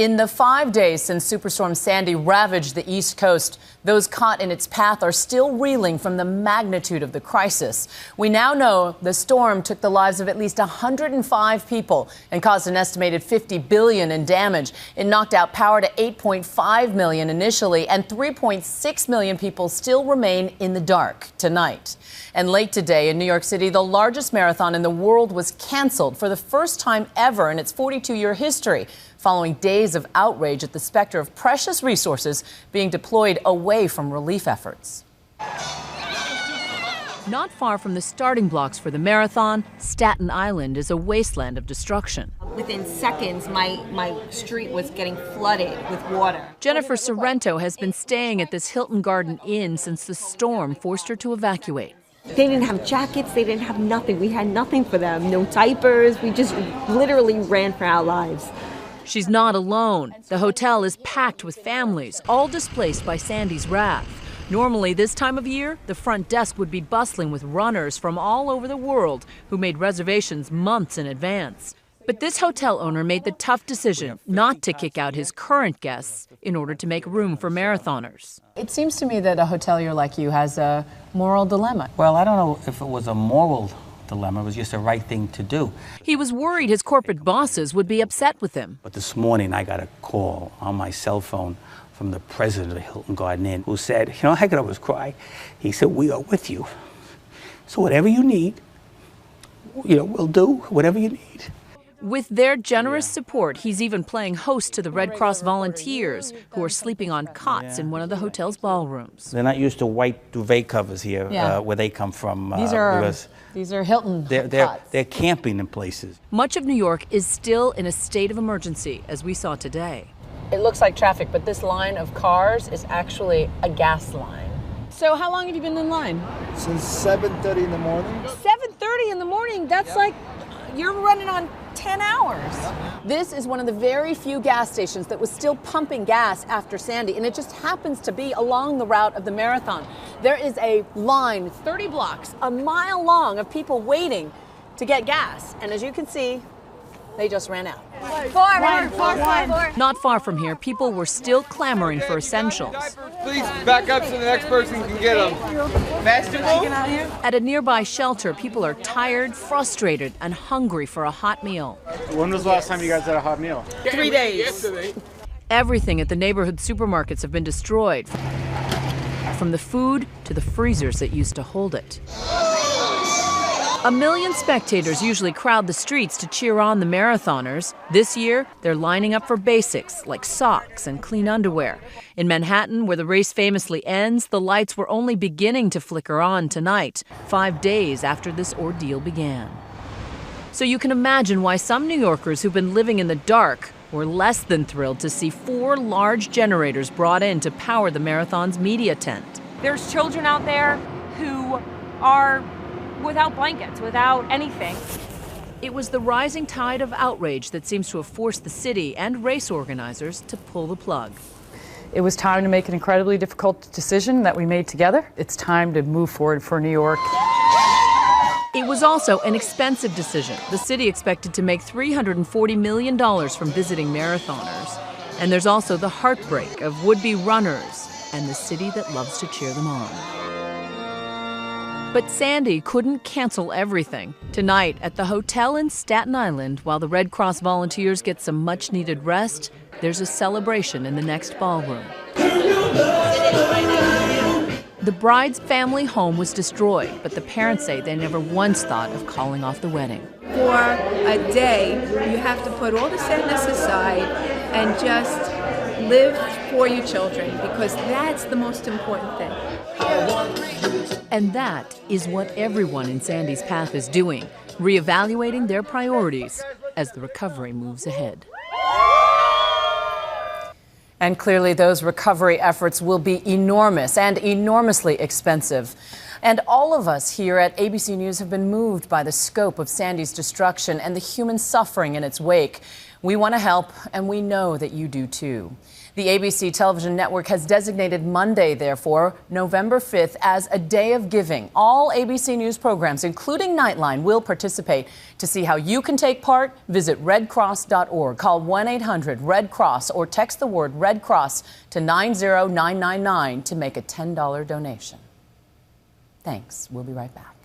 In the 5 days since Superstorm Sandy ravaged the East Coast, those caught in its path are still reeling from the magnitude of the crisis. We now know the storm took the lives of at least 105 people and caused an estimated $50 billion in damage. It knocked out power to 8.5 million initially, and 3.6 million people still remain in the dark tonight. And late today in New York City, the largest marathon in the world was canceled for the first time ever in its 42-year history, following days of outrage at the specter of precious resources being deployed away from relief efforts. Not far from the starting blocks for the marathon, Staten Island is a wasteland of destruction. Within seconds, my street was getting flooded with water. Jennifer Sorrento has been staying at this Hilton Garden Inn since the storm forced her to evacuate. They didn't have jackets, they didn't have nothing. We had nothing for them, no diapers. We just literally ran for our lives. She's not alone. The hotel is packed with families, all displaced by Sandy's wrath. Normally, this time of year, the front desk would be bustling with runners from all over the world who made reservations months in advance. But this hotel owner made the tough decision not to kick out his current guests in order to make room for marathoners. It seems to me that a hotelier like you has a moral dilemma. Well, I don't know if it was a moral dilemma. It was just the right thing to do. He was worried his corporate bosses would be upset with him. But this morning I got a call on my cell phone from the president of the Hilton Garden Inn, who said, you know, I could always cry. He said, we are with you. So whatever you need, we'll do whatever you need. With their generous support, he's even playing host to the Red Cross volunteers who are sleeping on cots in one of the hotel's ballrooms. They're not used to white duvet covers here where they come from. These are Hilton cots. They're camping in places. Much of New York is still in a state of emergency, as we saw today. It looks like traffic, but this line of cars is actually a gas line. So how long have you been in line? Since 7:30 in the morning. 7:30 in the morning? That's like you're running on 10 hours. This is one of the very few gas stations that was still pumping gas after Sandy, and it just happens to be along the route of the marathon. There is a line 30 blocks, a mile long, of people waiting to get gas. And as you can see, they just ran out. Four. Not far from here, people were still clamoring for essentials. Please back up so the next person can get them. Basketball? At a nearby shelter, people are tired, frustrated, and hungry for a hot meal. When was the last time you guys had a hot meal? 3 days. Yesterday. Everything at the neighborhood supermarkets have been destroyed, from the food to the freezers that used to hold it. 1 million spectators usually crowd the streets to cheer on the marathoners. This year, they're lining up for basics like socks and clean underwear. In Manhattan, where the race famously ends, the lights were only beginning to flicker on tonight, 5 days after this ordeal began. So you can imagine why some New Yorkers who've been living in the dark were less than thrilled to see 4 large generators brought in to power the marathon's media tent. There's children out there who are without blankets, without anything. It was the rising tide of outrage that seems to have forced the city and race organizers to pull the plug. It was time to make an incredibly difficult decision that we made together. It's time to move forward for New York. It was also an expensive decision. The city expected to make $340 million from visiting marathoners. And there's also the heartbreak of would-be runners and the city that loves to cheer them on. But Sandy couldn't cancel everything. Tonight, at the hotel in Staten Island, while the Red Cross volunteers get some much-needed rest, there's a celebration in the next ballroom. The bride's family home was destroyed, but the parents say they never once thought of calling off the wedding. For a day, you have to put all the sadness aside and just live for your children, because that's the most important thing. And that is what everyone in Sandy's path is doing, reevaluating their priorities as the recovery moves ahead. And clearly those recovery efforts will be enormous and enormously expensive. And all of us here at ABC News have been moved by the scope of Sandy's destruction and the human suffering in its wake. We want to help, and we know that you do too. The ABC television network has designated Monday, therefore, November 5th, as a day of giving. All ABC News programs, including Nightline, will participate. To see how you can take part, visit redcross.org. Call 1-800-RED-CROSS or text the word Red Cross to 90999 to make a $10 donation. Thanks. We'll be right back.